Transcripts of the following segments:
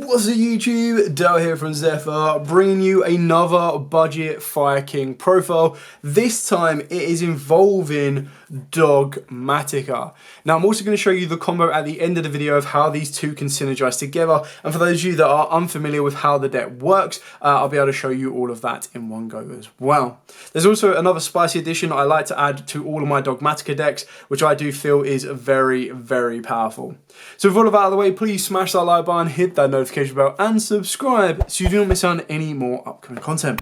What's up YouTube? Dale here from Zephyr, bringing you another budget Fire King profile. This time it is involving Dogmatika. Now I'm also going to show you the combo at the end of the video of how these two can synergize together. And for those of you that are unfamiliar with how the deck works, I'll be able to show you all of that in one go as well. There's also another spicy addition I like to add to all of my Dogmatika decks, which I do feel is very, very powerful. So with all of that out of the way, please smash that like button, hit that notification bell and subscribe so you do not miss out on any more upcoming content.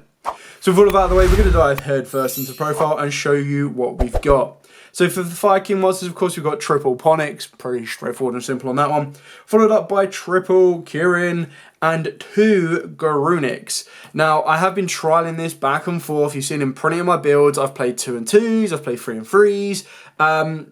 So with all of that out of the way, we're going to dive head first into profile and show you what we've got. So for the Fire King monsters, of course, we've got triple Ponyx, pretty straightforward and simple on that one, followed up by triple Kirin and 2 Garuniks. Now, I have been trialing this back and forth. You've seen in plenty of my builds. I've played 2 and 2s, I've played 3 and 3s.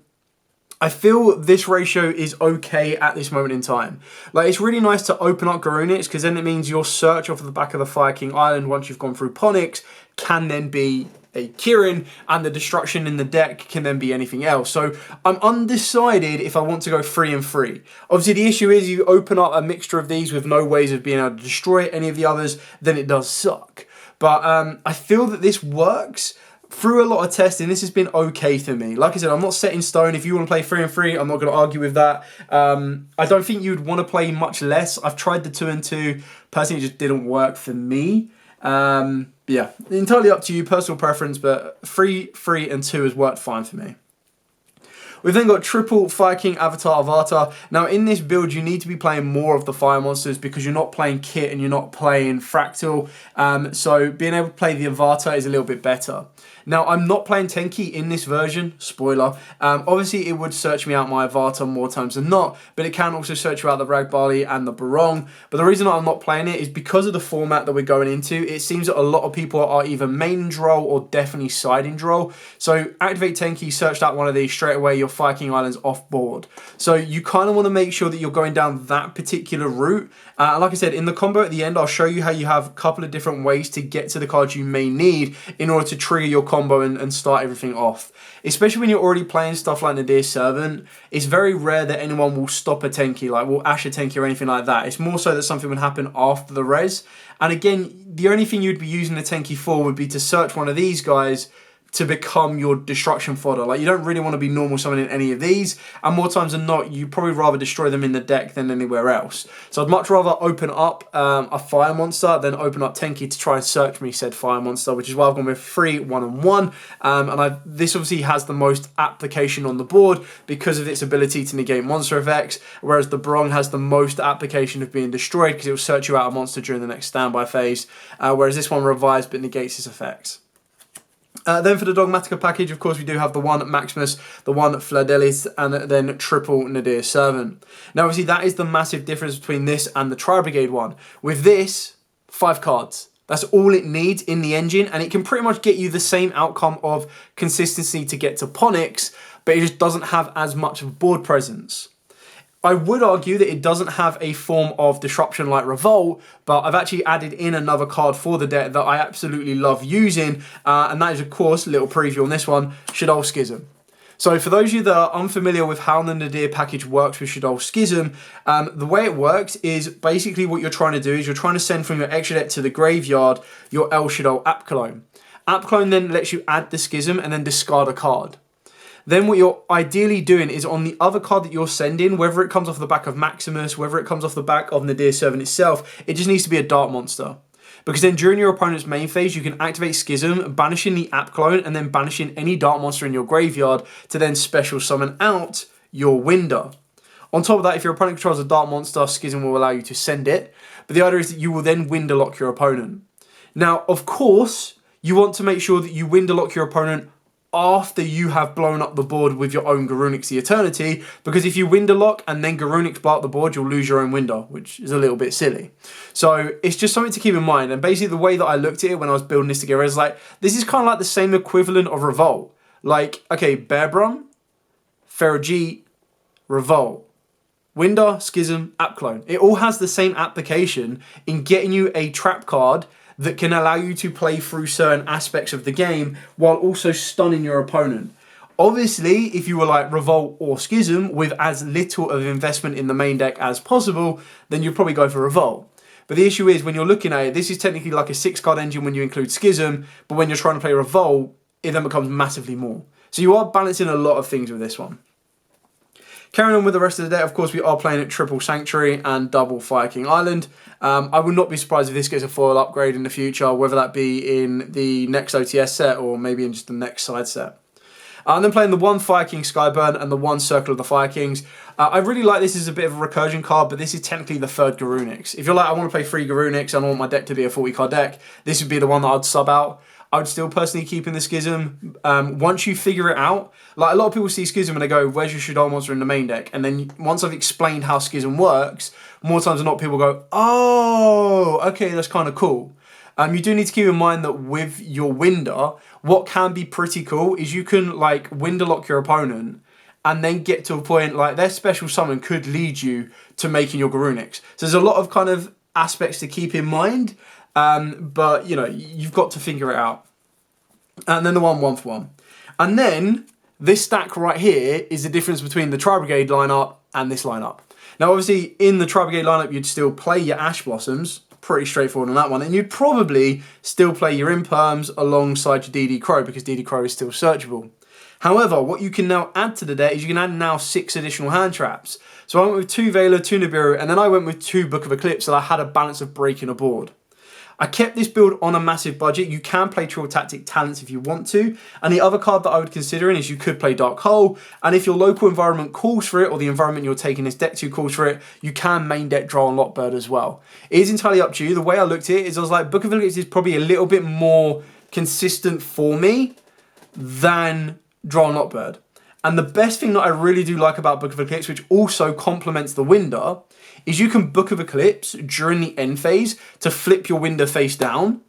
I feel this ratio is okay at this moment in time. Like, it's really nice to open up Garuniks because then it means your search off of the back of the Fire King Island once you've gone through Ponyx can then be a Kirin, and the destruction in the deck can then be anything else. So I'm undecided if I want to go 3 and 3. Obviously the issue is you open up a mixture of these with no ways of being able to destroy any of the others, then it does suck. But I feel that this works. Through a lot of testing, this has been okay for me. Like I said, I'm not set in stone. If you want to play 3 and 3, I'm not going to argue with that. I don't think you'd want to play much less. I've tried the 2 and 2. Personally, it just didn't work for me. Yeah, entirely up to you, personal preference, but 3 and 2 has worked fine for me. We've then got triple Fire King Avatar. Now in this build you need to be playing more of the fire monsters because you're not playing Kit and you're not playing Fractal. So being able to play the Avatar is a little bit better. Now I'm not playing Tenki in this version, spoiler. Obviously it would search me out my Avatar more times than not, but it can also search you out the Ragbarley and the Barong. But the reason I'm not playing it is because of the format that we're going into. It seems that a lot of people are either main Droll or definitely siding Droll. So activate Tenki, search out one of these, straight away your Fire King Island's off board. So you kind of want to make sure that you're going down that particular route. Like I said, in the combo at the end, I'll show you how you have a couple of different ways to get to the cards you may need in order to trigger your combo and start everything off. Especially when you're already playing stuff like Nadir Servant, it's very rare that anyone will stop a Tenki, like will Ash a Tenki or anything like that. It's more so that something would happen after the res. And again, the only thing you'd be using the Tenki for would be to search one of these guys to become your destruction fodder. Like, you don't really want to be normal summoning any of these, and more times than not, you probably rather destroy them in the deck than anywhere else. So I'd much rather open up a fire monster than open up Tenki to try and search me said fire monster, which is why I've gone with 3 1-on-1. This obviously has the most application on the board because of its ability to negate monster effects, whereas the Barong has the most application of being destroyed because it will search you out a monster during the next standby phase, whereas this one revives but negates its effects. Then for the Dogmatika package, of course, we do have the 1 Maximus, the 1 Fladellis, and then triple Nadir Servant. Now, obviously, that is the massive difference between this and the Tri-Brigade one. With this, 5 cards. That's all it needs in the engine, and it can pretty much get you the same outcome of consistency to get to Ponyx, but it just doesn't have as much of board presence. I would argue that it doesn't have a form of disruption like Revolt, but I've actually added in another card for the deck that I absolutely love using, and that is, of course, a little preview on this one, Shaddoll Schism. So for those of you that are unfamiliar with how the Nadir package works with Shaddoll Schism, the way it works is basically what you're trying to do is you're trying to send from your extra deck to the graveyard your El Shaddoll Apclone. Apclone then lets you add the Schism and then discard a card. Then what you're ideally doing is on the other card that you're sending, whether it comes off the back of Maximus, whether it comes off the back of Nadir Servant itself, it just needs to be a Dark Monster. Because then during your opponent's main phase, you can activate Schism, banishing the Apclone, and then banishing any Dark Monster in your graveyard to then special summon out your Winder. On top of that, if your opponent controls a Dark Monster, Schism will allow you to send it. But the idea is that you will then Winder lock your opponent. Now, of course, you want to make sure that you Winder lock your opponent after you have blown up the board with your own Garunix the Eternity, because if you Winder lock and then Garunix blow up the board, you'll lose your own Winder, which is a little bit silly. So it's just something to keep in mind, and basically the way that I looked at it when I was building this together is like, this is kind of like the same equivalent of Revolt. Like, okay, Bearbrum, Ferrojeet, Revolt, Winder, Schism, Apclone. It all has the same application in getting you a trap card that can allow you to play through certain aspects of the game while also stunning your opponent. Obviously, if you were like Revolt or Schism with as little of investment in the main deck as possible, then you'd probably go for Revolt. But the issue is when you're looking at it, this is technically like a 6-card engine when you include Schism, but when you're trying to play Revolt, it then becomes massively more. So you are balancing a lot of things with this one. Carrying on with the rest of the deck, of course, we are playing at triple Sanctuary and double Fire King Island. I would not be surprised if this gets a foil upgrade in the future, whether that be in the next OTS set or maybe in just the next side set. And then playing the 1 Fire King Skyburn and the 1 Circle of the Fire Kings. I really like this as a bit of a recursion card, but this is technically the 3rd Garunix. If you're like, I want to play 3 Garunix and I want my deck to be a 40-card deck, this would be the one that I'd sub out. I would still personally keep in the Schism. Once you figure it out, like a lot of people see Schism and they go, where's your Shaddoll monster in the main deck? And then once I've explained how Schism works, more times than not people go, oh, okay, that's kind of cool. You do need to keep in mind that with your Winder, what can be pretty cool is you can like Winder lock your opponent and then get to a point like their special summon could lead you to making your Garunix. So there's a lot of kind of aspects to keep in mind, but you know, you've got to figure it out. And then the 1 for 1. And then this stack right here is the difference between the Tri-Brigade lineup and this lineup. Now obviously in the Tri-Brigade lineup you'd still play your Ash Blossoms, pretty straightforward on that one, and you'd probably still play your Imperms alongside your DD Crow because DD Crow is still searchable. However, what you can now add to the deck is you can add now 6 additional hand traps. So I went with 2 Veiler, 2 Nibiru, and then I went with 2 Book of Eclipse, so I had a balance of breaking a board. I kept this build on a massive budget. You can play Trill Tactic Talents if you want to. And the other card that I would consider is you could play Dark Hole. And if your local environment calls for it, or the environment you're taking this deck to calls for it, you can main deck Droll and Lockbird as well. It is entirely up to you. The way I looked at it is I was like, Book of Eclipse is probably a little bit more consistent for me than Droll and Lockbird. And the best thing that I really do like about Book of Eclipse, which also complements the Winder, is you can Book of Eclipse during the end phase to flip your Winder face down.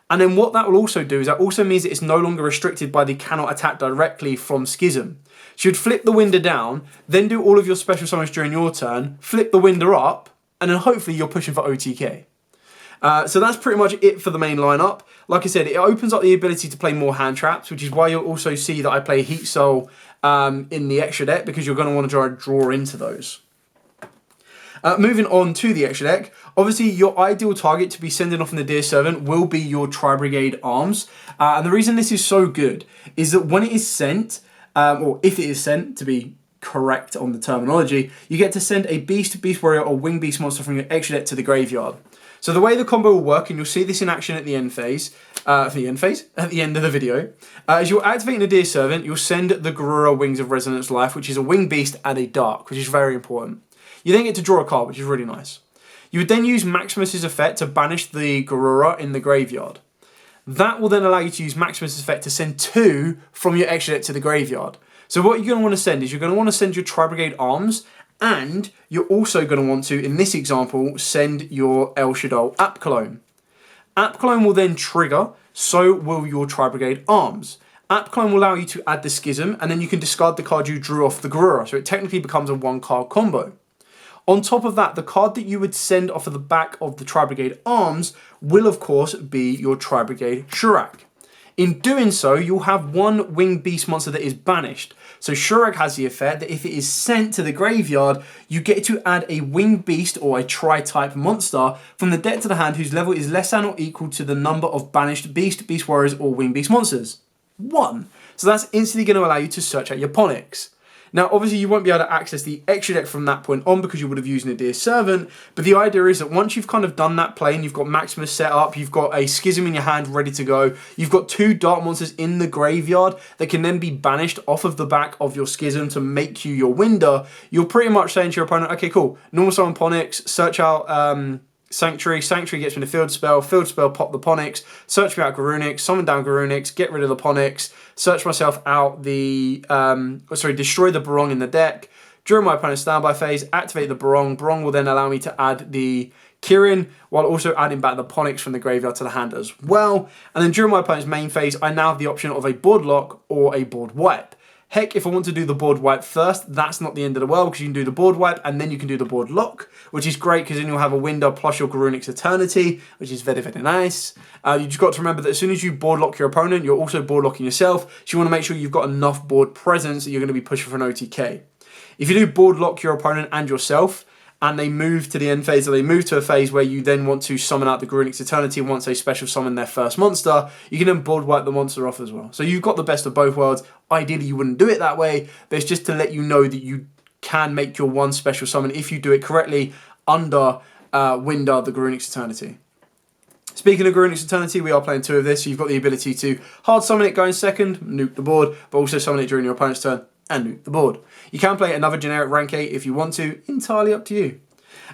And then what that will also do is that also means that it's no longer restricted by the cannot attack directly from Schism. So you'd flip the Winder down, then do all of your special summons during your turn, flip the Winder up, and then hopefully you're pushing for OTK. So that's pretty much it for the main lineup. Like I said, it opens up the ability to play more hand traps, which is why you'll also see that I play Heat Soul in the extra deck, because you're going to want to try and draw into those. Moving on to the extra deck, obviously your ideal target to be sending off in the Dear Servant will be your Tri-Brigade Arms. And the reason this is so good is that when it is sent, or if it is sent, to be correct on the terminology, you get to send a Beast, Beast Warrior, or Winged Beast monster from your extra deck to the graveyard. So the way the combo will work, and you'll see this in action at the end phase, at the end of the video, is you'll activate a Dear Servant, you'll send the Garura Wings of Resonance Life, which is a Winged Beast and a Dark, which is very important. You then get to draw a card, which is really nice. You would then use Maximus's effect to banish the Garura in the graveyard. That will then allow you to use Maximus's effect to send 2 from your extra deck to the graveyard. So what you're going to want to send is you're going to want to send your Tri-Brigade Arms, and you're also going to want to, in this example, send your El Shaddoll App Clone. App Clone will then trigger, so will your Tri-Brigade Arms. App Clone will allow you to add the Schism, and then you can discard the card you drew off the Garura, so it technically becomes a 1-card combo. On top of that, the card that you would send off of the back of the Tri-Brigade Arms will, of course, be your Tri-Brigade Shurak. In doing so, you'll have 1 Winged Beast monster that is banished. So Shurak has the effect that if it is sent to the graveyard, you get to add a Winged Beast or a Tri-type monster from the deck to the hand whose level is less than or equal to the number of banished Beast, Beast Warriors, or Winged Beast monsters. 1. So that's instantly going to allow you to search out your Ponix. Now, obviously, you won't be able to access the extra deck from that point on because you would have used a Dear Servant, but the idea is that once you've kind of done that play and you've got Maximus set up, you've got a Schism in your hand ready to go, you've got 2 Dark monsters in the graveyard that can then be banished off of the back of your Schism to make you your Winder, you're pretty much saying to your opponent, okay, cool, normal summon Ponix, search out Sanctuary gets me the field spell, pop the Ponix, search me out Garunix, summon down Garunix, get rid of the Ponix, search myself out the, destroy the Barong in the deck. During my opponent's standby phase, activate the Barong. Barong will then allow me to add the Kirin, while also adding back the Ponix from the graveyard to the hand as well. And then during my opponent's main phase, I now have the option of a board lock or a board wipe. Heck, if I want to do the board wipe first, that's not the end of the world, because you can do the board wipe and then you can do the board lock, which is great because then you'll have a window plus your Garunix Eternity, which is very, very nice. You just got to remember that as soon as you board lock your opponent, you're also board locking yourself, so you want to make sure you've got enough board presence that you're going to be pushing for an OTK. If you do board lock your opponent and yourself, and they move to the end phase, or they move to a phase where you then want to summon out the Garunix Eternity once they special summon their first monster, you can then board wipe the monster off as well. So you've got the best of both worlds. Ideally, you wouldn't do it that way, but it's just to let you know that you can make your one special summon if you do it correctly under Winder the Garunix Eternity. Speaking of Garunix Eternity, we are playing 2 of this, so you've got the ability to hard summon it going second, nuke the board, but also summon it during your opponent's turn and nuke the board. You can play another generic rank 8 if you want to, entirely up to you.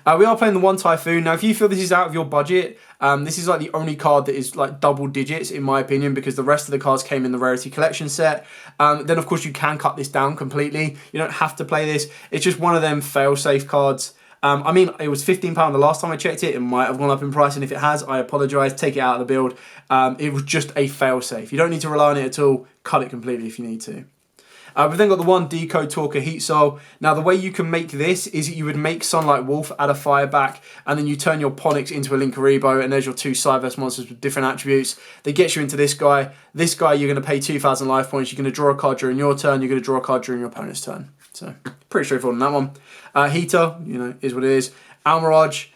We are playing the 1 Typhoon. Now, if you feel this is out of your budget, this is like the only card that is like double digits, in my opinion, because the rest of the cards came in the Rarity Collection set. Then, of course, you can cut this down completely. You don't have to play this. It's just one of them fail-safe cards. I mean, it was £15 the last time I checked it. It might have gone up in price, and if it has, I apologise. Take it out of the build. It was just a fail-safe. You don't need to rely on it at all. Cut it completely if you need to. We've then got the 1 Decode Talker Heat Soul. Now, the way you can make this is that you would make Sunlight Wolf, add a fire back, and then you turn your Ponix into a Linkaribo, and there's your 2 Cyverse monsters with different attributes. They get you into this guy. This guy, you're going to pay 2,000 life points. You're going to draw a card during your turn. You're going to draw a card during your opponent's turn. So, pretty straightforward on that one. Heater, you know, is what it is. Almirage.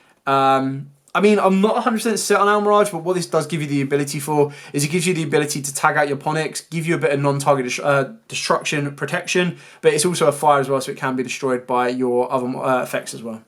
I mean, I'm not 100% set on Almirage, but what this does give you the ability for is it gives you the ability to tag out your Ponix, give you a bit of non-target destruction protection, but it's also a fire as well, so it can be destroyed by your other effects as well.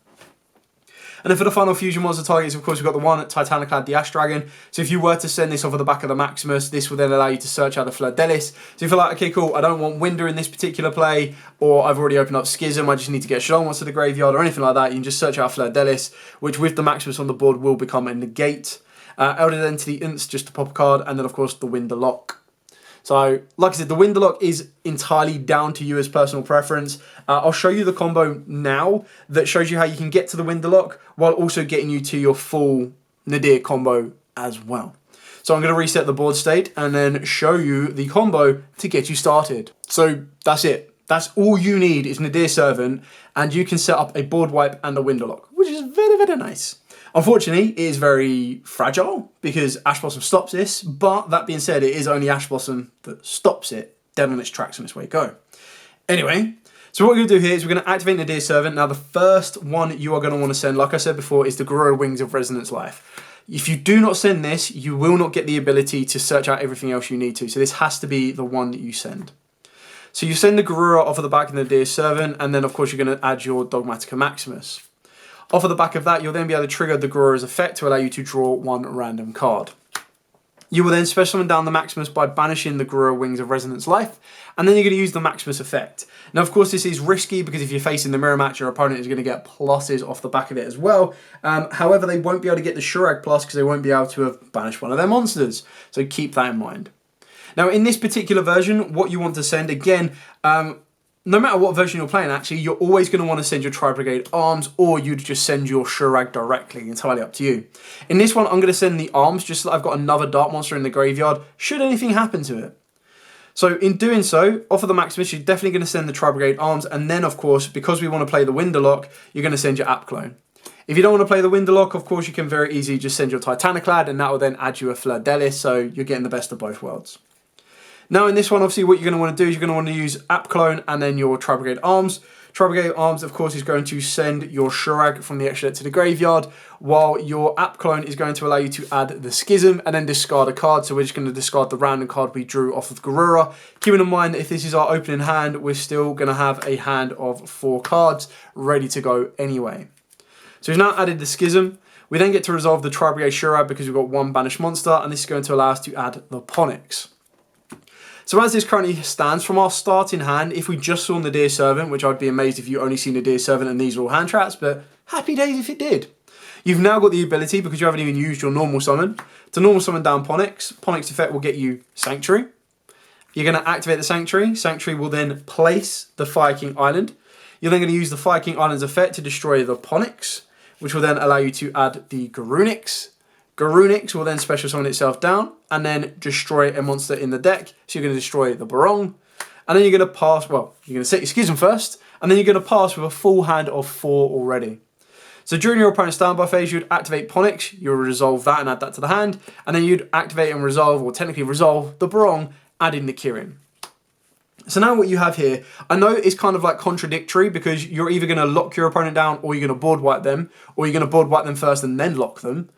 And then for the final fusion monster targets, of course, we've got the 1 Titaniclad, the Ash Dragon. So if you were to send this off of the back of the Maximus, this will then allow you to search out the Fleur Delis. So if you're like, okay, cool, I don't want Winder in this particular play, or I've already opened up Schism, I just need to get Shalom once to the graveyard, or anything like that, you can just search out Fleur Delis, which with the Maximus on the board will become a negate. Elder Identity Ints, just to pop a card, and then of course the Winder Lock. So, like I said, the Winder Lock is entirely down to you as personal preference. I'll show you the combo now that shows you how you can get to the Winder Lock while also getting you to your full Nadir combo as well. So I'm going to reset the board state and then show you the combo to get you started. So that's it. That's all you need is Nadir Servant, and you can set up a board wipe and a Winder Lock, which is very, very nice. Unfortunately, it is very fragile because Ash Blossom stops this, but that being said, it is only Ash Blossom that stops it dead on its tracks on its way to go. Anyway, so what we're going to do here is we're going to activate Nadir Servant. Now, the first one you are going to want to send, like I said before, is the Garura Wings of Resonance Life. If you do not send this, you will not get the ability to search out everything else you need to. So this has to be the one that you send. So you send the Garura off of the back of the Nadir Servant, and then, of course, you're going to add your Dogmatika Maximus. Off of the back of that, you'll then be able to trigger the Garura's effect to allow you to draw 1 random card. You will then special summon down the Maximus by banishing the Garura Wings of Resonance Life, and then you're going to use the Maximus effect. Now, of course, this is risky because if you're facing the mirror match, your opponent is going to get pluses off the back of it as well. However, they won't be able to get the Shurag plus because they won't be able to have banished one of their monsters. So keep that in mind. Now, in this particular version, what you want to send, again, no matter what version you're playing, actually, you're always going to want to send your Tri-Brigade Arms, or you'd just send your Shurag directly, entirely up to you. In this one, I'm going to send the Arms, just so that I've got another Dark Monster in the graveyard, should anything happen to it. So in doing so, off of the Maximus, you're definitely going to send the Tri-Brigade Arms, and then, of course, because we want to play the Winder Lock, you're going to send your App Clone. If you don't want to play the Winder Lock, of course, you can very easily just send your Titaniclad, and that will then add you a Fleur Delis, so you're getting the best of both worlds. Now in this one, obviously, what you're going to want to do is you're going to want to use App Clone and then your Tri-Brigade Arms. Tri-Brigade Arms, of course, is going to send your Shurag from the extra deck to the graveyard, while your App Clone is going to allow you to add the Schism and then discard a card. So we're just going to discard the random card we drew off of Garura. Keeping in mind that if this is our opening hand, we're still going to have a hand of 4 cards ready to go anyway. So we've now added the Schism. We then get to resolve the Tri-Brigade Shurag because we've got 1 banished monster, and this is going to allow us to add the Ponix. So as this currently stands, from our starting hand, if we just saw Nadir Servant, which I'd be amazed if you only see Nadir Servant and these are all hand traps, but happy days if it did. You've now got the ability, because you haven't even used your normal summon, to normal summon down Ponix. Ponix effect will get you Sanctuary. You're going to activate the Sanctuary. Sanctuary will then place the Fire King Island. You're then going to use the Fire King Island's effect to destroy the Ponix, which will then allow you to add the Garunix. Garunix will then special summon itself down and then destroy a monster in the deck. So you're going to destroy the Barong. and then you're going to pass, well, you're going to set your schism first, and then you're going to pass with a full hand of 4 already. So during your opponent's standby phase, you'd activate Ponix, you'll resolve that and add that to the hand, and then you'd activate and resolve, or technically resolve, the Barong, adding the Kirin. So now what you have here, I know it's kind of like contradictory because you're either going to lock your opponent down or you're going to board wipe them, or you're going to board wipe them first and then lock them.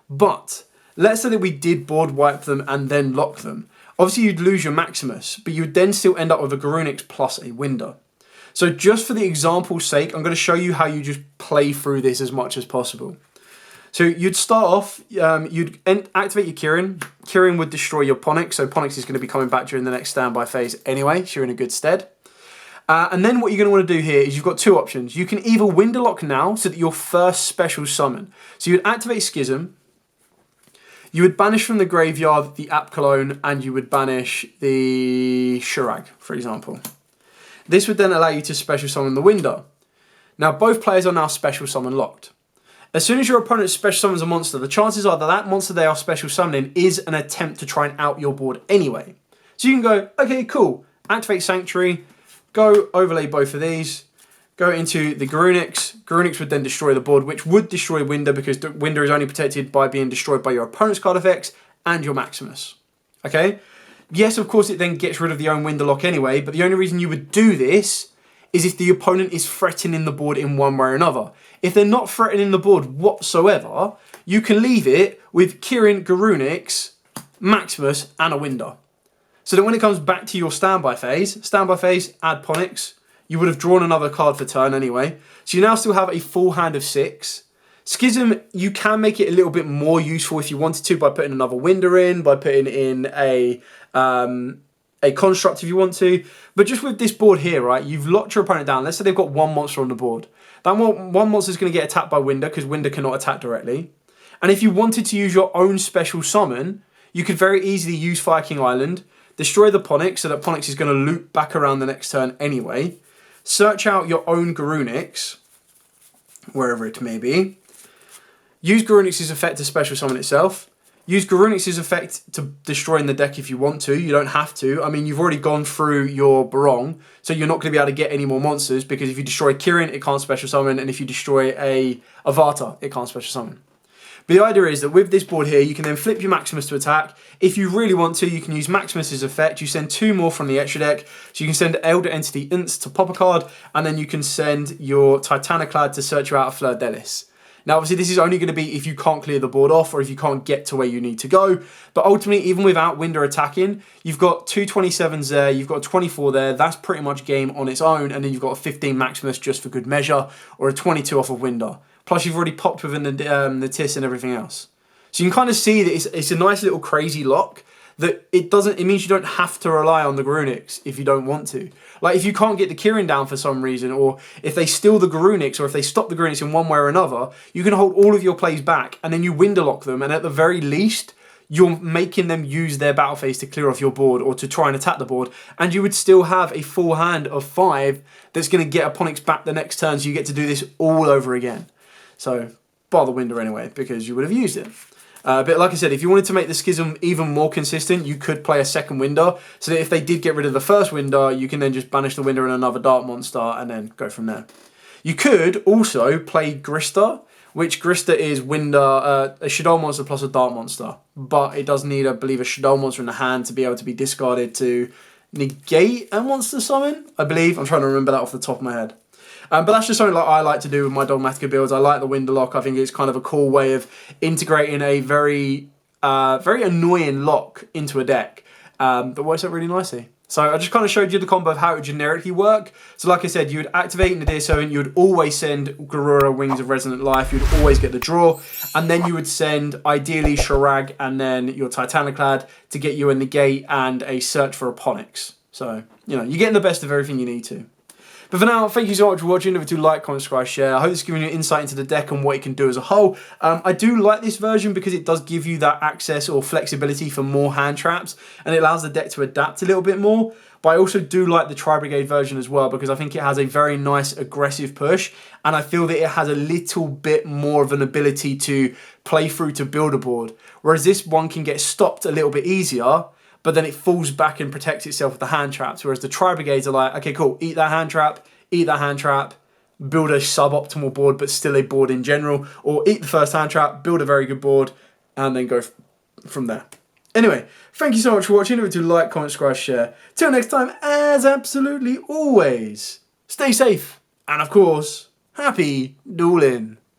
But let's say that we did board wipe them and then lock them. Obviously you'd lose your Maximus, but you'd then still end up with a Garunix plus a Winder. So just for the example's sake, I'm going to show you how you just play through this as much as possible. So you'd start off, you'd activate your Kirin. Kirin would destroy your Ponix, so Ponix is going to be coming back during the next standby phase anyway, so you're in a good stead. And then what you're going to want to do here is you've got 2 options. You can either Winderlock now, so that your first special summon. So you'd activate Schism, you would banish from the graveyard the Apkallone, and you would banish the Shurag, for example. This would then allow you to special summon the Winder. Now both players are now special summon locked. As soon as your opponent special summons a monster, the chances are that that monster they are special summoning is an attempt to try and out your board anyway. So you can go, okay, cool, activate Sanctuary, go overlay both of these, go into the Garunix. Garunix would then destroy the board, which would destroy Winder because Winder is only protected by being destroyed by your opponent's card effects and your Maximus. Okay? Yes, of course, it then gets rid of the own Winderlock anyway, but the only reason you would do this is if the opponent is threatening the board in one way or another. If they're not threatening the board whatsoever, you can leave it with Kirin, Garunix, Maximus, and a Winder. So that when it comes back to your standby phase, add Ponix. You would have drawn another card for turn anyway. So you now still have a full hand of 6. Schism, you can make it a little bit more useful if you wanted to by putting another Winder in, by putting in a construct if you want to. But just with this board here, right, you've locked your opponent down. Let's say they've got 1 monster on the board. That one monster is going to get attacked by Winder because Winder cannot attack directly. And if you wanted to use your own special summon, you could very easily use Fire King Island, destroy the Ponix so that Ponix is going to loop back around the next turn anyway. Search out your own Garunix, wherever it may be. Use Garunix's effect to special summon itself. Use Garunix's effect to destroy in the deck if you want to. You don't have to. I mean, you've already gone through your Barong, so you're not going to be able to get any more monsters because if you destroy Kirin, it can't special summon, and if you destroy a Avatar, it can't special summon. But the idea is that with this board here, you can then flip your Maximus to attack. If you really want to, you can use Maximus's effect. You send 2 more from the extra deck. So you can send Elder Entity Ints to pop a card, and then you can send your Titaniclad to search you out a Fleur Delis. Now, obviously, this is only going to be if you can't clear the board off or if you can't get to where you need to go. But ultimately, even without Winder attacking, you've got 2 27s there, you've got a 24 there. That's pretty much game on its own. And then you've got a 15 Maximus just for good measure, or a 22 off of Winder. Plus, you've already popped within the Tis and everything else. So you can kind of see that it's a nice little crazy lock. That it means you don't have to rely on the Garunix if you don't want to. Like if you can't get the Kirin down for some reason, or if they steal the Garunix, or if they stop the Garunix in one way or another, you can hold all of your plays back and then you Winderlock them, and at the very least, you're making them use their battle phase to clear off your board or to try and attack the board, and you would still have a full hand of 5 that's going to get a Ponix back the next turn, so you get to do this all over again. So, bar the Winder anyway, because you would have used it. But like I said, if you wanted to make the Schism even more consistent, you could play a second Winder, so that if they did get rid of the first Winder, you can then just banish the Winder and another Dark Monster, and then go from there. You could also play Grista, which Grista is Winder, a Shadow Monster plus a Dark Monster, but it does need, I believe, a Shadow Monster in the hand to be able to be discarded to negate a monster summon, I believe. I'm trying to remember that off the top of my head. But that's just something like I like to do with my Dogmatika builds. I like the Winderlock. I think it's kind of a cool way of integrating a very annoying lock into a deck that works out really nicely. So I just kind of showed you the combo of how it would generically work. So like I said, you would activate Nadir Servant, you would always send Garura Wings of Resonant Life, you'd always get the draw, and then you would send ideally Shurag and then your Titaniclad to get you a negate and a search for a Ponix. So, you know, you're getting the best of everything you need to. But for now, thank you so much for watching. Remember to like, comment, subscribe, share. I hope it's given you insight into the deck and what it can do as a whole. I do like this version because it does give you that access or flexibility for more hand traps, and it allows the deck to adapt a little bit more. But I also do like the Tri-Brigade version as well because I think it has a very nice aggressive push, and I feel that it has a little bit more of an ability to play through to build a board. Whereas this one can get stopped a little bit easier, but then it falls back and protects itself with the hand traps, whereas the Tri-Brigades are like, okay, cool, eat that hand trap, build a suboptimal board, but still a board in general, or eat the first hand trap, build a very good board, and then go from there. Anyway, thank you so much for watching. Remember to like, comment, subscribe, share. Till next time, as absolutely always, stay safe, and of course, happy dueling.